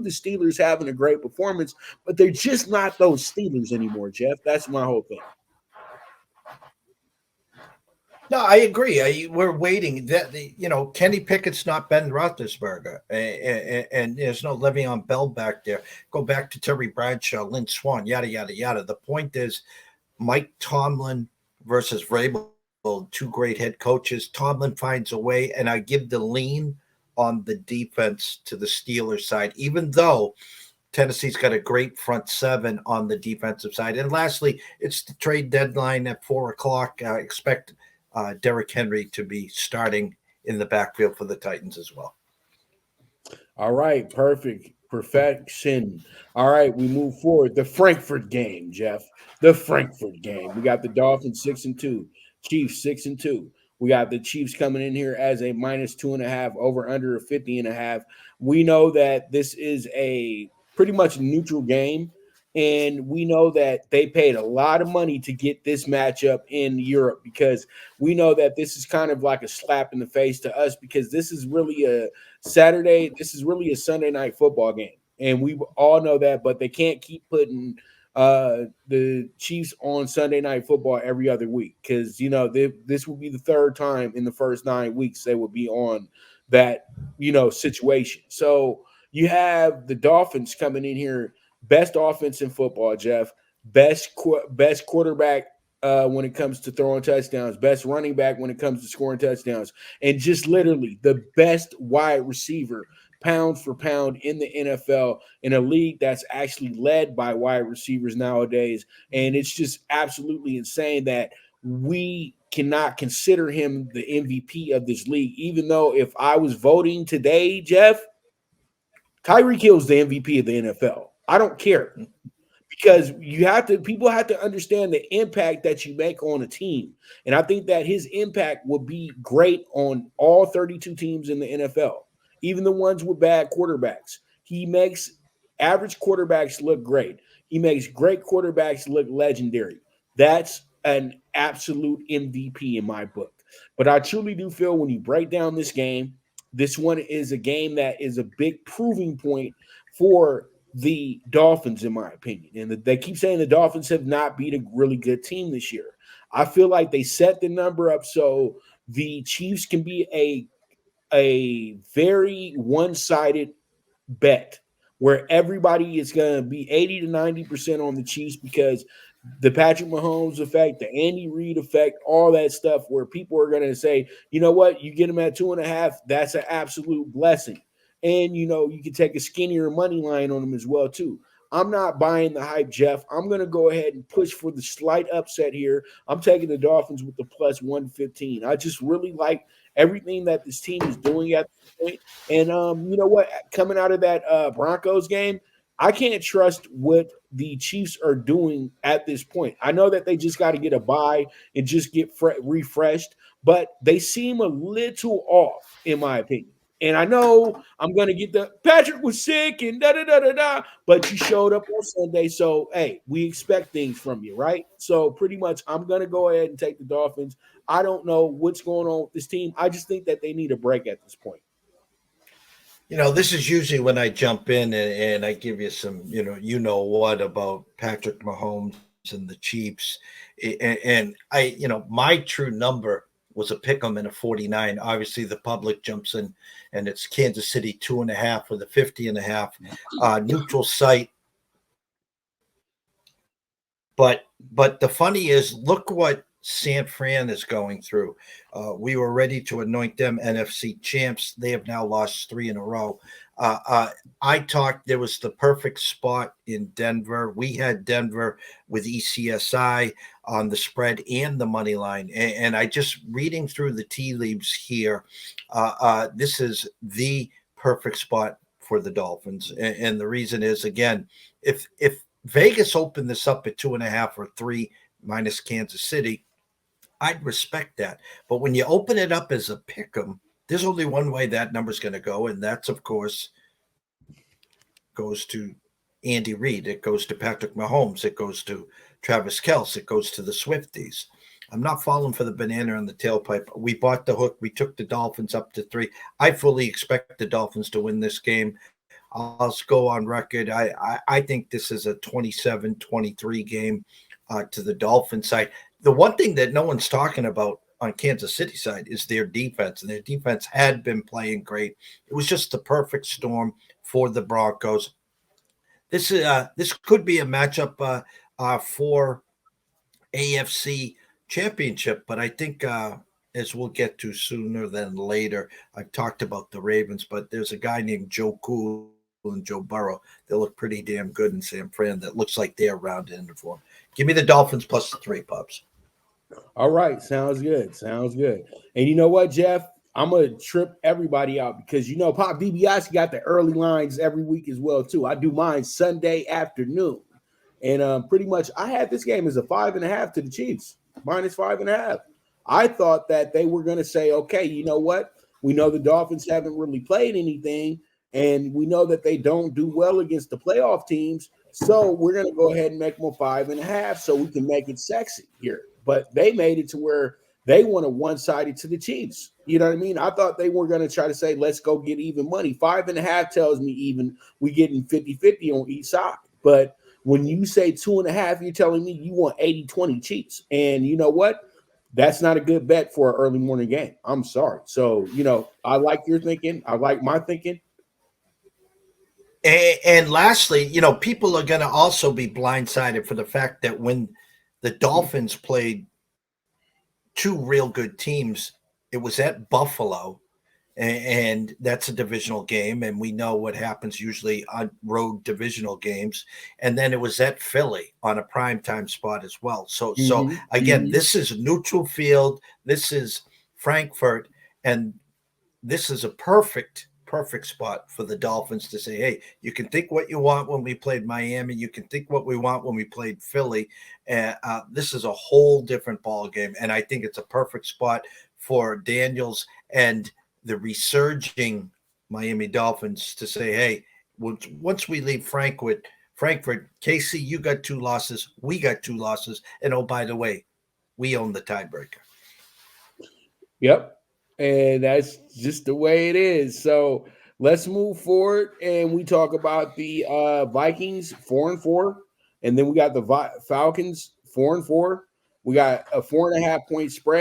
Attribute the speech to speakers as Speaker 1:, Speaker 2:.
Speaker 1: the Steelers having a great performance, but they're just not those Steelers anymore, Jeff. That's my whole thing.
Speaker 2: No, I agree. We're waiting. Kenny Pickett's not Ben Roethlisberger, and there's no Le'Veon Bell back there. Go back to Terry Bradshaw, Lynn Swan, yada yada yada. The point is, Mike Tomlin versus Vrabel, two great head coaches. Tomlin finds a way, and I give the lean on the defense to the Steelers side, even though Tennessee's got a great front seven on the defensive side. And lastly, it's the trade deadline at 4:00. Expect Derrick Henry to be starting in the backfield for the Titans as well.
Speaker 1: All right, perfection. All right, we move forward. The Frankfurt game, Jeff. The Frankfurt game. We got the Dolphins 6-2, Chiefs 6-2. We got the Chiefs coming in here as a -2.5, over under a 50.5. We know that this is a pretty much neutral game. And we know that they paid a lot of money to get this matchup in Europe, because we know that this is kind of like a slap in the face to us, because this is really a Saturday. This is really a Sunday night football game. And we all know that, but they can't keep putting the Chiefs on Sunday night football every other week, because, this will be the third time in the first 9 weeks they will be on that, situation. So you have the Dolphins coming in here. Best offense in football, Jeff. Best quarterback when it comes to throwing touchdowns. Best running back when it comes to scoring touchdowns. And just literally the best wide receiver, pound for pound, in the NFL, in a league that's actually led by wide receivers nowadays. And it's just absolutely insane that we cannot consider him the MVP of this league, even though if I was voting today, Jeff, Tyreek Hill's the MVP of the NFL. I don't care, because people have to understand the impact that you make on a team. And I think that his impact will be great on all 32 teams in the NFL, even the ones with bad quarterbacks. He makes average quarterbacks look great. He makes great quarterbacks look legendary. That's an absolute MVP in my book. But I truly do feel, when you break down this game, this one is a game that is a big proving point for the Dolphins, in my opinion. And they keep saying the Dolphins have not beat a really good team this year. I feel like they set the number up so the Chiefs can be a very one-sided bet, where everybody is going to be 80 to 90% on the Chiefs, because the Patrick Mahomes effect, the Andy Reid effect, all that stuff, where people are going to say, you know what, you get them at 2.5, that's an absolute blessing. And, you can take a skinnier money line on them as well, too. I'm not buying the hype, Jeff. I'm going to go ahead and push for the slight upset here. I'm taking the Dolphins with the plus 115. I just really like everything that this team is doing at this point. And you know what? Coming out of that Broncos game, I can't trust what the Chiefs are doing at this point. I know that they just got to get a bye and just get refreshed, but they seem a little off, in my opinion. And I know I'm going to get the Patrick was sick and da-da-da-da-da, but you showed up on Sunday. So, hey, we expect things from you, right? So pretty much I'm going to go ahead and take the Dolphins. I don't know what's going on with this team. I just think that they need a break at this point.
Speaker 2: This is usually when I jump in and I give you some, what about Patrick Mahomes and the Chiefs. And my true number was a pick 'em in a 49. Obviously, the public jumps in, and it's Kansas City 2.5 for the 50.5 neutral site. But the funny is, look what San Fran is going through. We were ready to anoint them NFC champs. They have now lost 3 in a row. I talked, there was the perfect spot in Denver. We had Denver with ECSI on the spread and the money line. And I just reading through the tea leaves here, this is the perfect spot for the Dolphins. And the reason is, again, if Vegas opened this up at 2.5 or 3 minus Kansas City, I'd respect that. But when you open it up as a pick 'em, there's only one way that number's going to go, and that's, of course, goes to Andy Reid. It goes to Patrick Mahomes. It goes to Travis Kelce. It goes to the Swifties. I'm not falling for the banana in the tailpipe. We bought the hook. We took the Dolphins up to 3. I fully expect the Dolphins to win this game. I'll go on record. I think this is a 27-23 game to the Dolphin side. The one thing that no one's talking about on Kansas City side is their defense, and their defense had been playing great. It was just the perfect storm for the Broncos. This could be a matchup for AFC Championship, but I think as we'll get to sooner than later, I've talked about the Ravens, but there's a guy named Joe Cool and Joe Burrow. They look pretty damn good in San Fran. That looks like they're rounded into form. Give me the Dolphins plus the 3 pups.
Speaker 1: All right, sounds good. Sounds good. And you know what, Jeff? I'm gonna trip everybody out because Pop DBIC got the early lines every week as well too. I do mine Sunday afternoon, and pretty much I had this game as a 5.5 to the Chiefs, -5.5. I thought that they were gonna say, okay, you know what? We know the Dolphins haven't really played anything, and we know that they don't do well against the playoff teams. So we're gonna go ahead and make them a 5.5 so we can make it sexy here. But they made it to where they want to one-sided to the Chiefs. You know what I mean? I thought they were going to try to say, let's go get even money. 5.5 tells me even we getting 50-50 on each side. But when you say 2.5, you're telling me you want 80-20 Chiefs. And you know what? That's not a good bet for an early morning game. I'm sorry. So, I like your thinking. I like my thinking.
Speaker 2: And lastly, people are going to also be blindsided for the fact that when the Dolphins played two real good teams, it was at Buffalo, and that's a divisional game, and we know what happens usually on road divisional games. And then it was at Philly on a primetime spot as well. So again, this is neutral field. This is Frankfurt, and this is a perfect spot for the Dolphins to say, hey, you can think what you want when we played Miami. You can think what we want when we played Philly. This is a whole different ball game. And I think it's a perfect spot for Daniels and the resurging Miami Dolphins to say, hey, once we leave Frankfurt, KC, you got 2 losses. We got 2 losses. And oh, by the way, we own the tiebreaker.
Speaker 1: Yep. And that's just the way it is. So let's move forward and we talk about the Vikings 4-4, and then we got the Falcons 4-4. We got a 4.5 point spread.